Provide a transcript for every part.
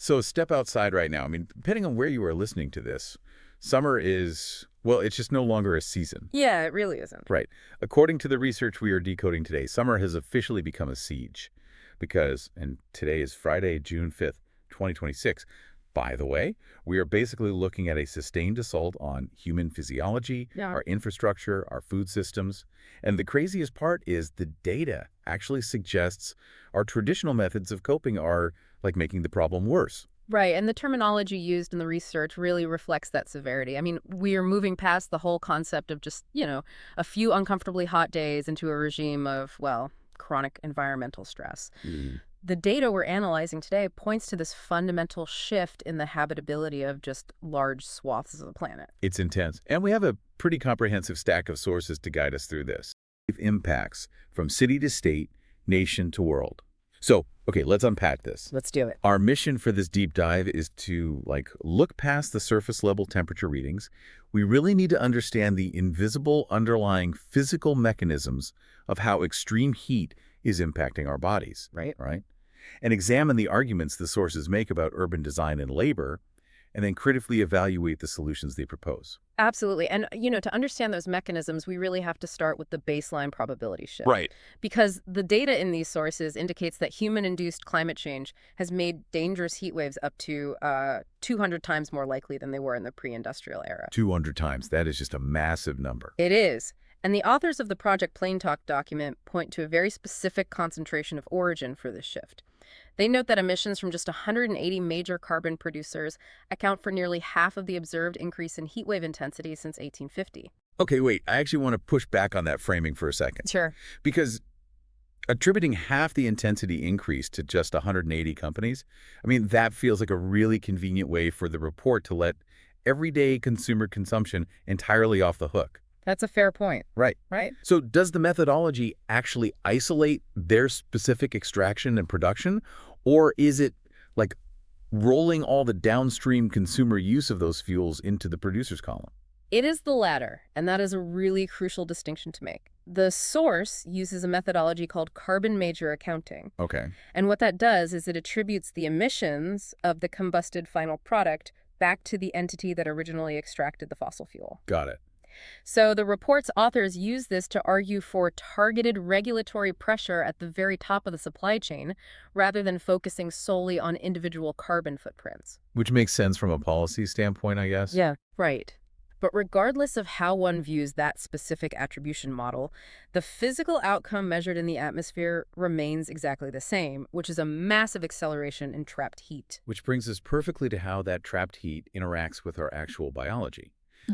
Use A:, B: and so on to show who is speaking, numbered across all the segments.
A: So step outside right now. I mean, depending on where you are listening to this, summer is, well, it's just no longer a season.
B: Yeah, it really isn't.
A: Right. According to the research we are decoding today, summer has officially become a siege because, and today is Friday, June 5th, 2026. By the way, we are basically looking at a sustained assault on human physiology,
B: Yeah.
A: our infrastructure, our food systems. And the craziest part is the data actually suggests our traditional methods of coping are like making the problem worse.
B: Right, and the terminology used in the research really reflects that severity. I mean, we are moving past the whole concept of just, a few uncomfortably hot days into a regime of, well, chronic environmental stress. The data we're analyzing today points to this fundamental shift in the habitability of just large swaths of the planet.
A: It's intense. And we have a pretty comprehensive stack of sources to guide us through this. Impacts from city to state, nation to world. So, okay, let's unpack this.
B: Let's do it.
A: Our mission for this deep dive is to, look past the surface level temperature readings. We really need to understand the invisible underlying physical mechanisms of how extreme heat is impacting our bodies.
B: Right.
A: And examine the arguments the sources make about urban design and labor, and then critically evaluate the solutions they propose.
B: Absolutely. And, to understand those mechanisms, we really have to start with the baseline probability shift.
A: Right.
B: Because the data in these sources indicates that human-induced climate change has made dangerous heat waves up to 200 times more likely than they were in the pre-industrial era.
A: 200 times. That is just a massive number.
B: It is. And the authors of the Project Plain Talk document point to a very specific concentration of origin for this shift. They note that emissions from just 180 major carbon producers account for nearly half of the observed increase in heat wave intensity since 1850.
A: Okay, wait. I actually want to push back on that framing for a second.
B: Sure.
A: Because attributing half the intensity increase to just 180 companies, I mean, that feels like a really convenient way for the report to let everyday consumer consumption entirely off the hook.
B: That's a fair point.
A: Right.
B: Right.
A: So does the methodology actually isolate their specific extraction and production, or is it like rolling all the downstream consumer use of those fuels into the producer's column?
B: It is the latter, and that is a really crucial distinction to make. The source uses a methodology called carbon major accounting.
A: Okay.
B: And what that does is it attributes the emissions of the combusted final product back to the entity that originally extracted the fossil fuel.
A: Got it.
B: So the report's authors use this to argue for targeted regulatory pressure at the very top of the supply chain, rather than focusing solely on individual carbon footprints.
A: Which makes sense from a policy standpoint, I guess.
B: Yeah, right. But regardless of how one views that specific attribution model, the physical outcome measured in the atmosphere remains exactly the same, which is a massive acceleration in trapped heat.
A: Which brings us perfectly to how that trapped heat interacts with our actual biology.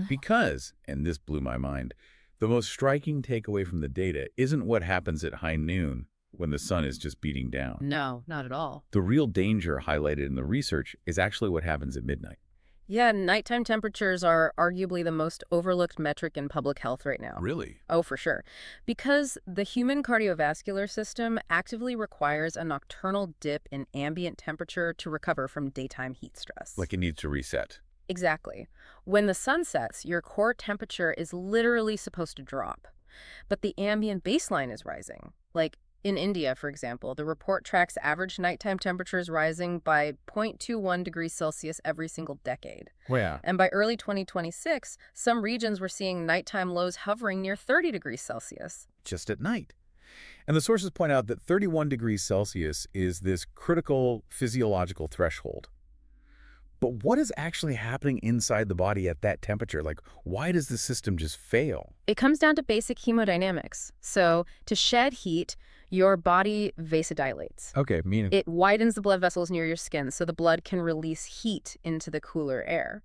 A: Because, and this blew my mind, the most striking takeaway from the data isn't what happens at high noon when the sun is just beating down.
B: No, not at all.
A: The real danger highlighted in the research is actually what happens at midnight.
B: Yeah, nighttime temperatures are arguably the most overlooked metric in public health right now.
A: Really?
B: Oh, for sure. Because the human cardiovascular system actively requires a nocturnal dip in ambient temperature to recover from daytime heat stress.
A: Like it needs to reset.
B: Exactly. When the sun sets, your core temperature is literally supposed to drop. But the ambient baseline is rising. Like in India, for example, the report tracks average nighttime temperatures rising by 0.21 degrees Celsius every single decade.
A: Yeah.
B: And by early 2026, some regions were seeing nighttime lows hovering near 30 degrees Celsius.
A: Just at night. And the sources point out that 31 degrees Celsius is this critical physiological threshold. But what is actually happening inside the body at that temperature? Like, why does the system just fail?
B: It comes down to basic hemodynamics. So to shed heat, your body vasodilates.
A: Okay, meaning.
B: It widens the blood vessels near your skin so the blood can release heat into the cooler air.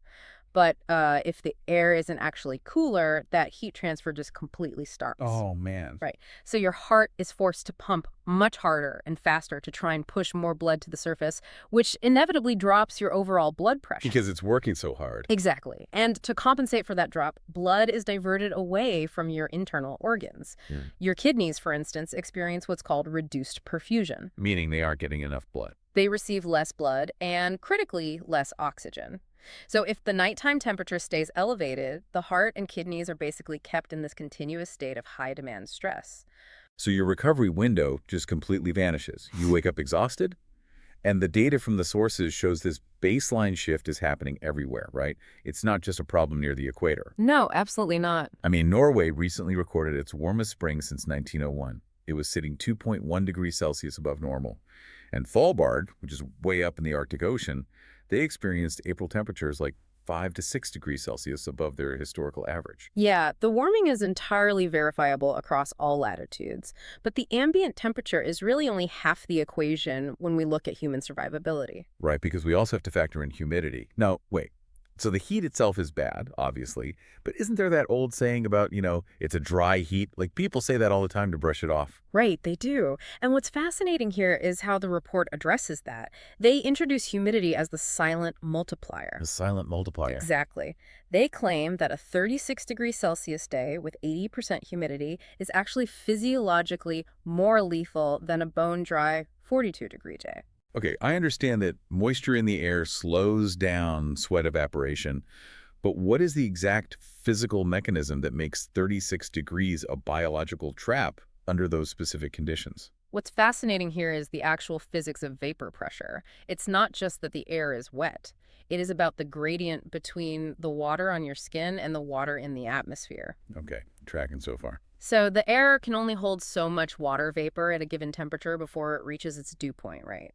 B: But if the air isn't actually cooler, that heat transfer just completely stops.
A: Oh, man.
B: Right. So your heart is forced to pump much harder and faster to try and push more blood to the surface, which inevitably drops your overall blood pressure.
A: Because it's working so hard.
B: Exactly. And to compensate for that drop, blood is diverted away from your internal organs. Your kidneys, for instance, experience what's called reduced perfusion.
A: Meaning they aren't getting enough blood.
B: They receive less blood and, critically, less oxygen. So if the nighttime temperature stays elevated, the heart and kidneys are basically kept in this continuous state of high demand stress.
A: So your recovery window just completely vanishes. You wake up exhausted, And the data from the sources shows this baseline shift is happening everywhere, right? It's not just a problem near the equator.
B: No, absolutely not.
A: I mean, Norway recently recorded its warmest spring since 1901. It was sitting 2.1 degrees Celsius above normal. And Svalbard, which is way up in the Arctic Ocean, they experienced April temperatures like 5 to 6 degrees Celsius above their historical average.
B: Yeah, the warming is entirely verifiable across all latitudes, but the ambient temperature is really only half the equation when we look at human survivability.
A: Right, because we also have to factor in humidity. Now, wait. So the heat itself is bad, obviously, but isn't there that old saying about, it's a dry heat? Like people say that all the time to brush it off.
B: Right, they do. And what's fascinating here is how the report addresses that. They introduce humidity as the silent multiplier.
A: A silent multiplier.
B: Exactly. They claim that a 36 degrees Celsius day with 80% humidity is actually physiologically more lethal than a bone-dry 42-degree day.
A: Okay, I understand that moisture in the air slows down sweat evaporation, but what is the exact physical mechanism that makes 36 degrees a biological trap under those specific conditions?
B: What's fascinating here is the actual physics of vapor pressure. It's not just that the air is wet. It is about the gradient between the water on your skin and the water in the atmosphere.
A: Okay, tracking so far.
B: So the air can only hold so much water vapor at a given temperature before it reaches its dew point, right?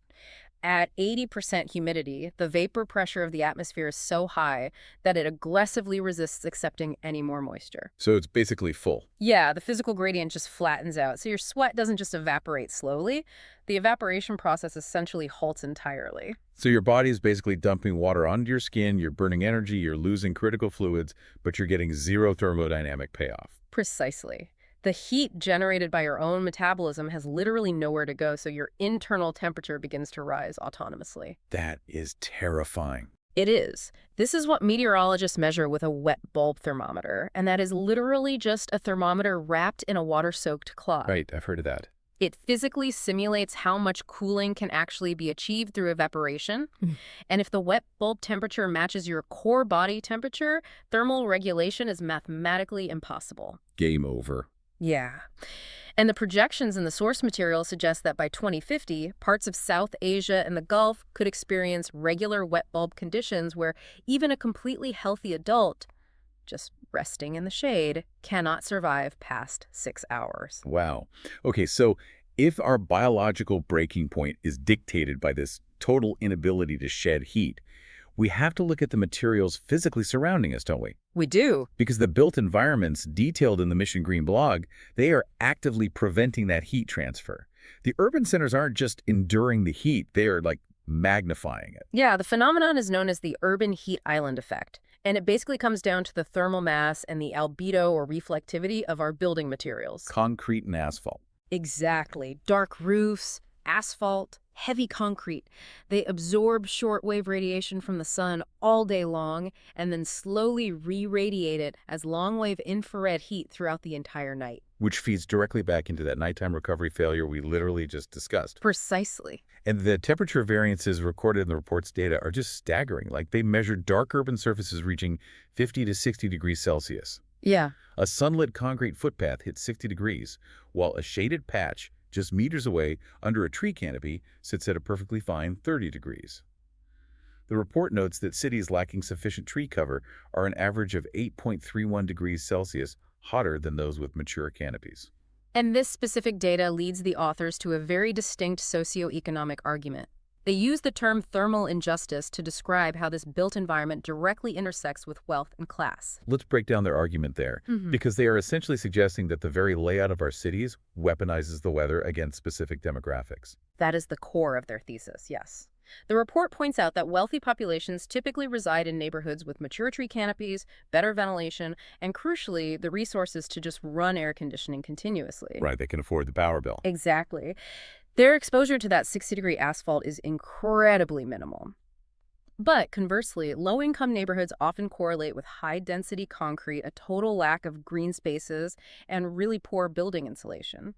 B: At 80% humidity, the vapor pressure of the atmosphere is so high that it aggressively resists accepting any more moisture.
A: So it's basically full.
B: Yeah, the physical gradient just flattens out. So your sweat doesn't just evaporate slowly. The evaporation process essentially halts entirely.
A: So your body is basically dumping water onto your skin, you're burning energy, you're losing critical fluids, but you're getting zero thermodynamic payoff.
B: Precisely. The heat generated by your own metabolism has literally nowhere to go, so your internal temperature begins to rise autonomously.
A: That is terrifying.
B: It is. This is what meteorologists measure with a wet bulb thermometer, and that is literally just a thermometer wrapped in a water-soaked cloth.
A: Right, I've heard of that.
B: It physically simulates how much cooling can actually be achieved through evaporation. And if the wet bulb temperature matches your core body temperature, thermal regulation is mathematically impossible.
A: Game over.
B: Yeah. And the projections in the source material suggest that by 2050, parts of South Asia and the Gulf could experience regular wet bulb conditions where even a completely healthy adult, just resting in the shade, cannot survive past 6 hours.
A: Wow. Okay, so if our biological breaking point is dictated by this total inability to shed heat, we have to look at the materials physically surrounding us, don't we?
B: We do.
A: Because the built environments detailed in the Mission Green blog, they are actively preventing that heat transfer. The urban centers aren't just enduring the heat, they are like magnifying it.
B: Yeah, the phenomenon is known as the urban heat island effect. And it basically comes down to the thermal mass and the albedo or reflectivity of our building materials.
A: Concrete and asphalt.
B: Exactly. Dark roofs, asphalt, heavy concrete. They absorb shortwave radiation from the sun all day long and then slowly re-radiate it as long-wave infrared heat throughout the entire night.
A: Which feeds directly back into that nighttime recovery failure we literally just discussed.
B: Precisely.
A: And the temperature variances recorded in the report's data are just staggering. Like they measured dark urban surfaces reaching 50 to 60 degrees Celsius.
B: Yeah.
A: A sunlit concrete footpath hit 60 degrees, while a shaded patch just meters away under a tree canopy sits at a perfectly fine 30 degrees. The report notes that cities lacking sufficient tree cover are an average of 8.31 degrees Celsius hotter than those with mature canopies.
B: And this specific data leads the authors to a very distinct socioeconomic argument. They use the term thermal injustice to describe how this built environment directly intersects with wealth and class.
A: Let's break down their argument there, because they are essentially suggesting that the very layout of our cities weaponizes the weather against specific demographics.
B: That is the core of their thesis, yes. The report points out that wealthy populations typically reside in neighborhoods with mature tree canopies, better ventilation, and crucially, the resources to just run air conditioning continuously.
A: Right, they can afford the power bill.
B: Exactly. Their exposure to that 60-degree asphalt is incredibly minimal. But conversely, low-income neighborhoods often correlate with high-density concrete, a total lack of green spaces, and really poor building insulation.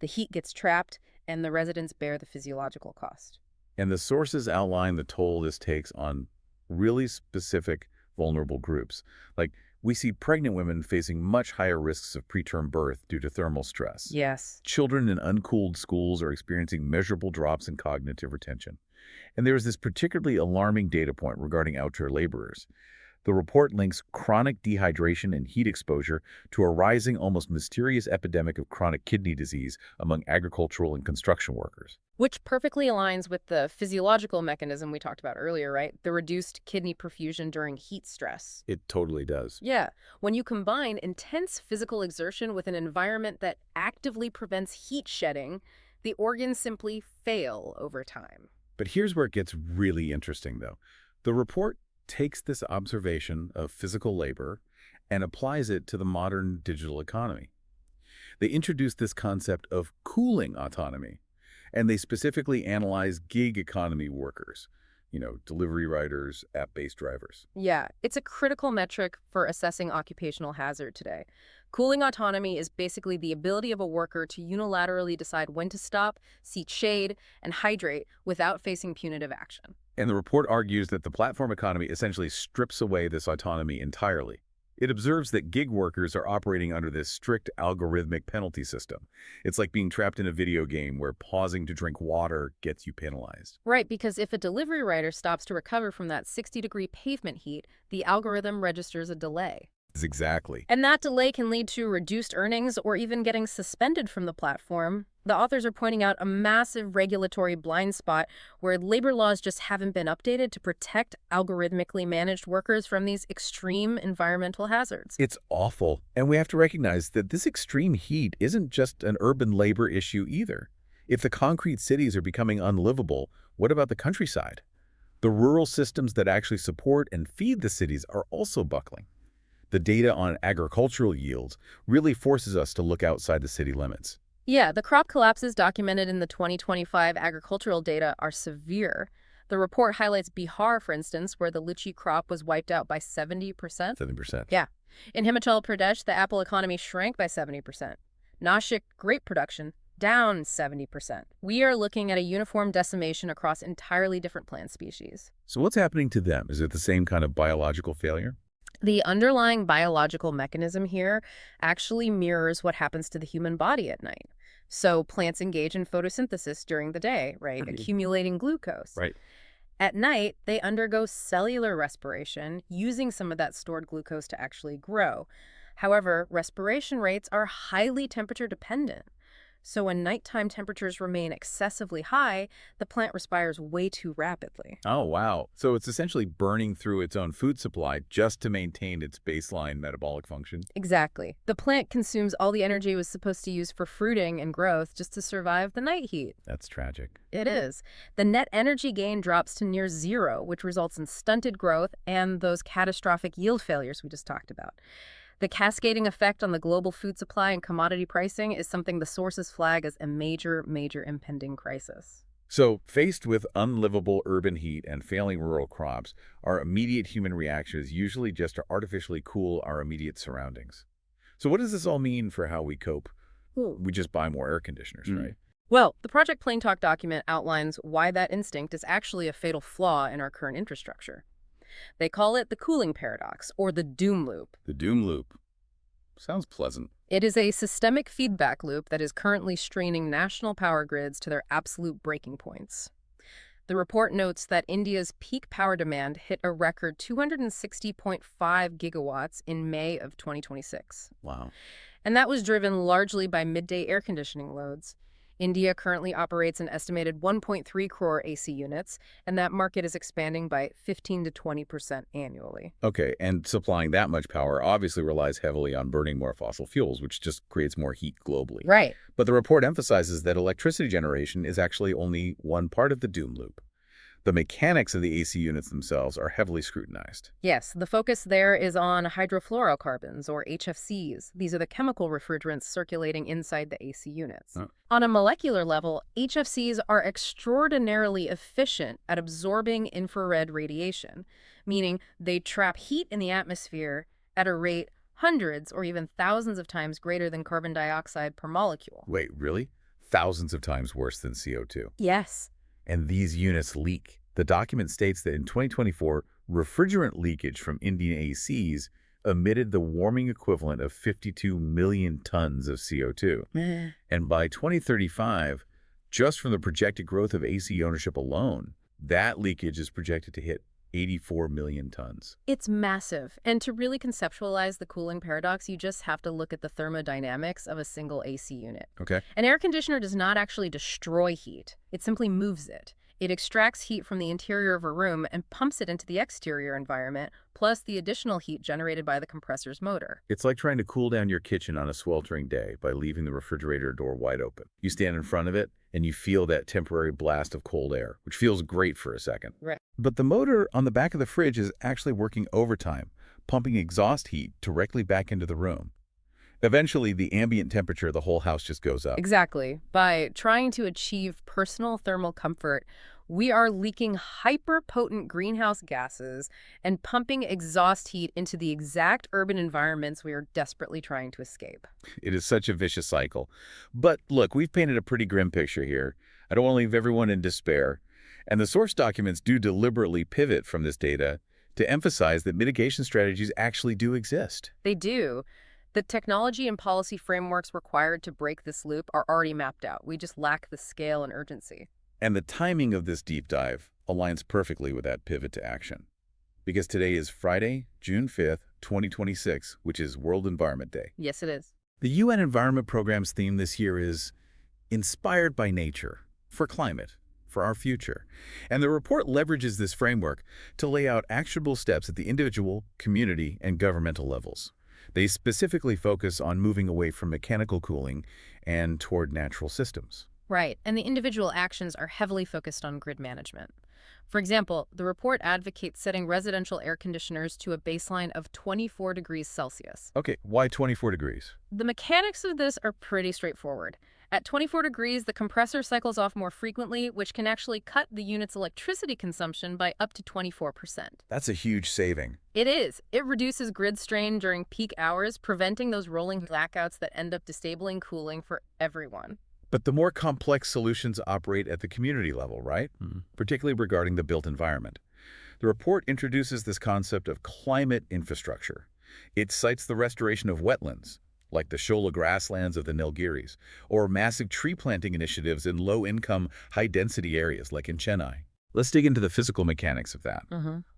B: The heat gets trapped, and the residents bear the physiological cost.
A: And the sources outline the toll this takes on really specific vulnerable groups. Like, we see pregnant women facing much higher risks of preterm birth due to thermal stress.
B: Yes.
A: Children in uncooled schools are experiencing measurable drops in cognitive retention. And there is this particularly alarming data point regarding outdoor laborers. The report links chronic dehydration and heat exposure to a rising, almost mysterious epidemic of chronic kidney disease among agricultural and construction workers.
B: Which perfectly aligns with the physiological mechanism we talked about earlier, right? The reduced kidney perfusion during heat stress.
A: It totally does.
B: Yeah, when you combine intense physical exertion with an environment that actively prevents heat shedding, the organs simply fail over time.
A: But here's where it gets really interesting, though. The report takes this observation of physical labor and applies it to the modern digital economy. They introduce this concept of cooling autonomy, and they specifically analyze gig economy workers, delivery riders, app-based drivers.
B: Yeah, it's a critical metric for assessing occupational hazard today. Cooling autonomy is basically the ability of a worker to unilaterally decide when to stop, seek shade, and hydrate without facing punitive action.
A: And the report argues that the platform economy essentially strips away this autonomy entirely. It observes that gig workers are operating under this strict algorithmic penalty system. It's like being trapped in a video game where pausing to drink water gets you penalized.
B: Right, because if a delivery rider stops to recover from that 60-degree pavement heat, the algorithm registers a delay.
A: Exactly.
B: And that delay can lead to reduced earnings or even getting suspended from the platform. The authors are pointing out a massive regulatory blind spot where labor laws just haven't been updated to protect algorithmically managed workers from these extreme environmental hazards.
A: It's awful. And we have to recognize that this extreme heat isn't just an urban labor issue either. If the concrete cities are becoming unlivable, what about the countryside? The rural systems that actually support and feed the cities are also buckling. The data on agricultural yields really forces us to look outside the city limits.
B: Yeah, the crop collapses documented in the 2025 agricultural data are severe. The report highlights Bihar, for instance, where the lychee crop was wiped out by 70%.
A: 70%.
B: Yeah. In Himachal Pradesh, the apple economy shrank by 70%. Nashik grape production down 70%. We are looking at a uniform decimation across entirely different plant species.
A: So what's happening to them? Is it the same kind of biological failure?
B: The underlying biological mechanism here actually mirrors what happens to the human body at night. So plants engage in photosynthesis during the day, right, accumulating glucose.
A: Right.
B: At night, they undergo cellular respiration, using some of that stored glucose to actually grow. However, respiration rates are highly temperature dependent. So when nighttime temperatures remain excessively high, the plant respires way too rapidly.
A: Oh, wow. So it's essentially burning through its own food supply just to maintain its baseline metabolic function?
B: Exactly. The plant consumes all the energy it was supposed to use for fruiting and growth just to survive the night heat.
A: That's tragic.
B: It is. The net energy gain drops to near zero, which results in stunted growth and those catastrophic yield failures we just talked about. The cascading effect on the global food supply and commodity pricing is something the sources flag as a major, major impending crisis.
A: So, faced with unlivable urban heat and failing rural crops, our immediate human reaction is usually just to artificially cool our immediate surroundings. So what does this all mean for how we cope? We just buy more air conditioners, right?
B: Well, the Project Plain Talk document outlines why that instinct is actually a fatal flaw in our current infrastructure. They call it the cooling paradox, or the doom loop.
A: The doom loop. Sounds pleasant.
B: It is a systemic feedback loop that is currently straining national power grids to their absolute breaking points. The report notes that India's peak power demand hit a record 260.5 gigawatts in May of 2026.
A: Wow.
B: And that was driven largely by midday air conditioning loads. India currently operates an estimated 1.3 crore AC units, and that market is expanding by 15 to 20% annually.
A: Okay, and supplying that much power obviously relies heavily on burning more fossil fuels, which just creates more heat globally.
B: Right.
A: But the report emphasizes that electricity generation is actually only one part of the doom loop. The mechanics of the AC units themselves are heavily scrutinized.
B: Yes, the focus there is on hydrofluorocarbons, or HFCs. These are the chemical refrigerants circulating inside the AC units. On a molecular level, HFCs are extraordinarily efficient at absorbing infrared radiation, meaning they trap heat in the atmosphere at a rate hundreds or even thousands of times greater than carbon dioxide per molecule.
A: Wait, really? Thousands of times worse than CO2.
B: Yes.
A: And these units leak. The document states that in 2024, refrigerant leakage from Indian ACs emitted the warming equivalent of 52 million tons of CO2. And by 2035, just from the projected growth of AC ownership alone, That leakage is projected to hit 84 million tons.
B: It's massive. And to really conceptualize the cooling paradox, you just have to look at the thermodynamics of a single AC unit.
A: Okay.
B: An air conditioner does not actually destroy heat. It simply moves it. It extracts heat from the interior of a room and pumps it into the exterior environment, plus the additional heat generated by the compressor's motor.
A: It's like trying to cool down your kitchen on a sweltering day by leaving the refrigerator door wide open. You stand in front of it, and you feel that temporary blast of cold air, which feels great for a second.
B: Right.
A: But the motor on the back of the fridge is actually working overtime, pumping exhaust heat directly back into the room. Eventually, the ambient temperature of the whole house just goes up.
B: Exactly. By trying to achieve personal thermal comfort, we are leaking hyper-potent greenhouse gases and pumping exhaust heat into the exact urban environments we are desperately trying to escape.
A: It is such a vicious cycle. But look, we've painted a pretty grim picture here. I don't want to leave everyone in despair. And the source documents do deliberately pivot from this data to emphasize that mitigation strategies actually do exist.
B: They do. The technology and policy frameworks required to break this loop are already mapped out. We just lack the scale and urgency.
A: And the timing of this deep dive aligns perfectly with that pivot to action. Because today is Friday, June 5th, 2026, which is World Environment Day.
B: Yes, it is.
A: The UN Environment Programme's theme this year is Inspired by Nature, for Climate, for Our Future. And the report leverages this framework to lay out actionable steps at the individual, community, and governmental levels. They specifically focus on moving away from mechanical cooling and toward natural systems.
B: Right, and the individual actions are heavily focused on grid management. For example, the report advocates setting residential air conditioners to a baseline of 24 degrees Celsius.
A: Okay, why 24 degrees?
B: The mechanics of this are pretty straightforward. At 24 degrees, the compressor cycles off more frequently, which can actually cut the unit's electricity consumption by up to 24%.
A: That's a huge saving.
B: It is. It reduces grid strain during peak hours, preventing those rolling blackouts that end up disabling cooling for everyone.
A: But the more complex solutions operate at the community level, right? Particularly regarding the built environment. The report introduces this concept of climate infrastructure. It cites the restoration of wetlands, like the shola grasslands of the Nilgiris, or massive tree planting initiatives in low-income, high-density areas like in Chennai. Let's dig into the physical mechanics of that.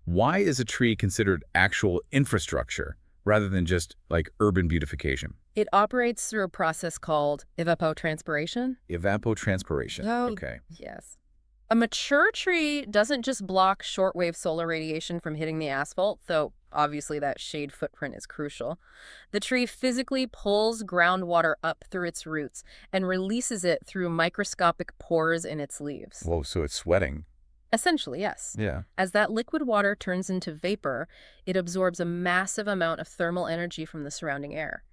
A: Why is a tree considered actual infrastructure rather than just like urban beautification?
B: It operates through a process called evapotranspiration.
A: Evapotranspiration.
B: Oh,
A: Okay.
B: yes. A mature tree doesn't just block shortwave solar radiation from hitting the asphalt, though obviously that shade footprint is crucial. The tree physically pulls groundwater up through its roots and releases it through microscopic pores in its leaves.
A: Whoa, so it's sweating.
B: Essentially, yes.
A: Yeah.
B: As that liquid water turns into vapor, it absorbs a massive amount of thermal energy from the surrounding air.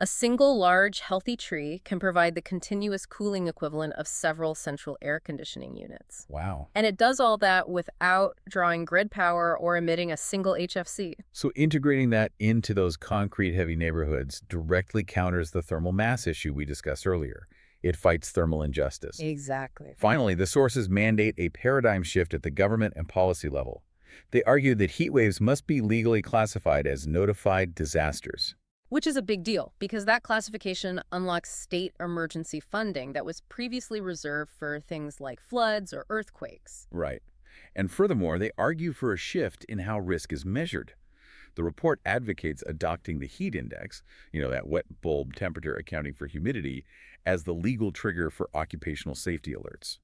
B: A single large, healthy tree can provide the continuous cooling equivalent of several central air conditioning units.
A: Wow.
B: And it does all that without drawing grid power or emitting a single HFC.
A: So integrating that into those concrete-heavy neighborhoods directly counters the thermal mass issue we discussed earlier. It fights thermal injustice.
B: Exactly.
A: Finally, the sources mandate a paradigm shift at the government and policy level. They argue that heat waves must be legally classified as notified disasters.
B: Which is a big deal, because that classification unlocks state emergency funding that was previously reserved for things like floods or earthquakes.
A: Right. And furthermore, they argue for a shift in how risk is measured. The report advocates adopting the heat index, that wet bulb temperature accounting for humidity, as the legal trigger for occupational safety alerts.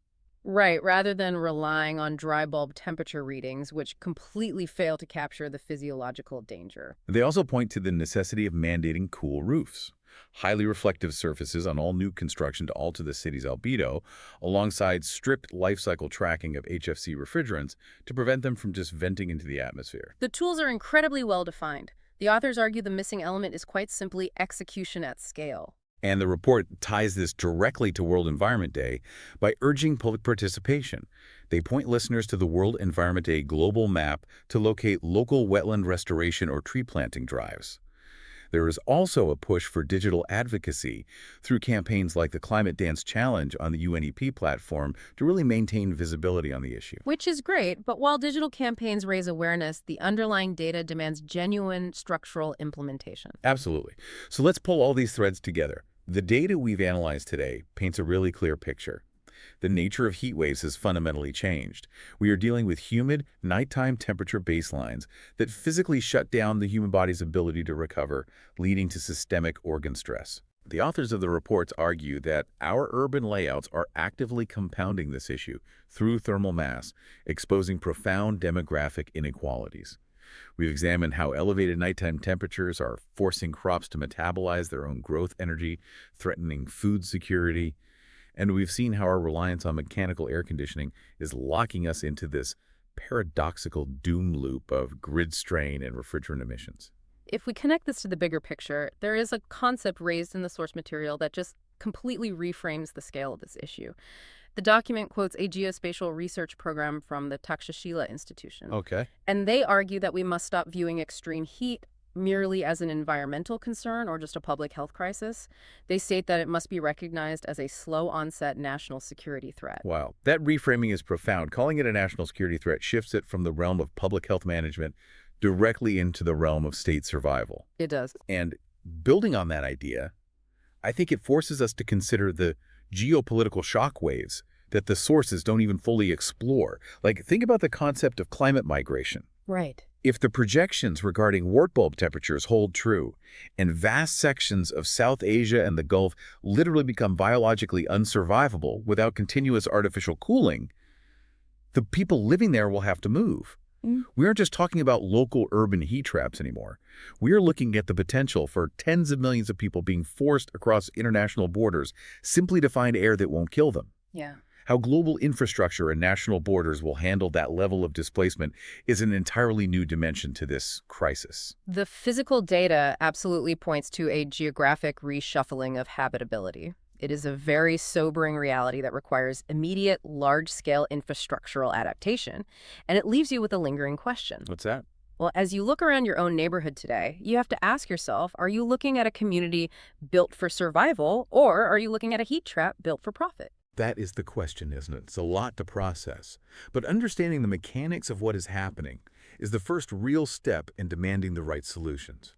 B: Right, rather than relying on dry bulb temperature readings, which completely fail to capture the physiological danger.
A: They also point to the necessity of mandating cool roofs, highly reflective surfaces on all new construction to alter the city's albedo, alongside strict life cycle tracking of HFC refrigerants to prevent them from just venting into the atmosphere.
B: The tools are incredibly well defined. The authors argue the missing element is quite simply execution at scale.
A: And the report ties this directly to World Environment Day by urging public participation. They point listeners to the World Environment Day global map to locate local wetland restoration or tree planting drives. There is also a push for digital advocacy through campaigns like the Climate Dance Challenge on the UNEP platform to really maintain visibility on the issue.
B: Which is great, but while digital campaigns raise awareness, the underlying data demands genuine structural implementation.
A: Absolutely. So let's pull all these threads together. The data we've analyzed today paints a really clear picture. The nature of heat waves has fundamentally changed. We are dealing with humid, nighttime temperature baselines that physically shut down the human body's ability to recover, leading to systemic organ stress. The authors of the reports argue that our urban layouts are actively compounding this issue through thermal mass, exposing profound demographic inequalities. We've examined how elevated nighttime temperatures are forcing crops to metabolize their own growth energy, threatening food security, and we've seen how our reliance on mechanical air conditioning is locking us into this paradoxical doom loop of grid strain and refrigerant emissions.
B: If we connect this to the bigger picture, there is a concept raised in the source material that just completely reframes the scale of this issue. The document quotes a geospatial research program from the Takshashila Institution,
A: Okay.
B: and they argue that we must stop viewing extreme heat merely as an environmental concern or just a public health crisis. They state that it must be recognized as a slow onset national security threat.
A: Wow. That reframing is profound. Calling it a national security threat shifts it from the realm of public health management directly into the realm of state survival.
B: It does.
A: And building on that idea, I think it forces us to consider the geopolitical shockwaves that the sources don't even fully explore. Like, think about the concept of climate migration.
B: Right.
A: If the projections regarding wart bulb temperatures hold true, and vast sections of South Asia and the Gulf literally become biologically unsurvivable without continuous artificial cooling, the people living there will have to move. We aren't just talking about local urban heat traps anymore. We are looking at the potential for tens of millions of people being forced across international borders simply to find air that won't kill them.
B: Yeah.
A: How global infrastructure and national borders will handle that level of displacement is an entirely new dimension to this crisis.
B: The physical data absolutely points to a geographic reshuffling of habitability. It is a very sobering reality that requires immediate, large-scale infrastructural adaptation, and it leaves you with a lingering question.
A: What's that?
B: Well, as you look around your own neighborhood today, you have to ask yourself, are you looking at a community built for survival, or are you looking at a heat trap built for profit?
A: That is the question, isn't it? It's a lot to process. But understanding the mechanics of what is happening is the first real step in demanding the right solutions.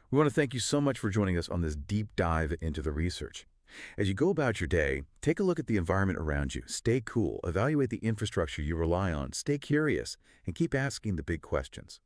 A: We want to thank you so much for joining us on this deep dive into the research. As you go about your day, take a look at the environment around you. Stay cool, evaluate the infrastructure you rely on, stay curious, and keep asking the big questions.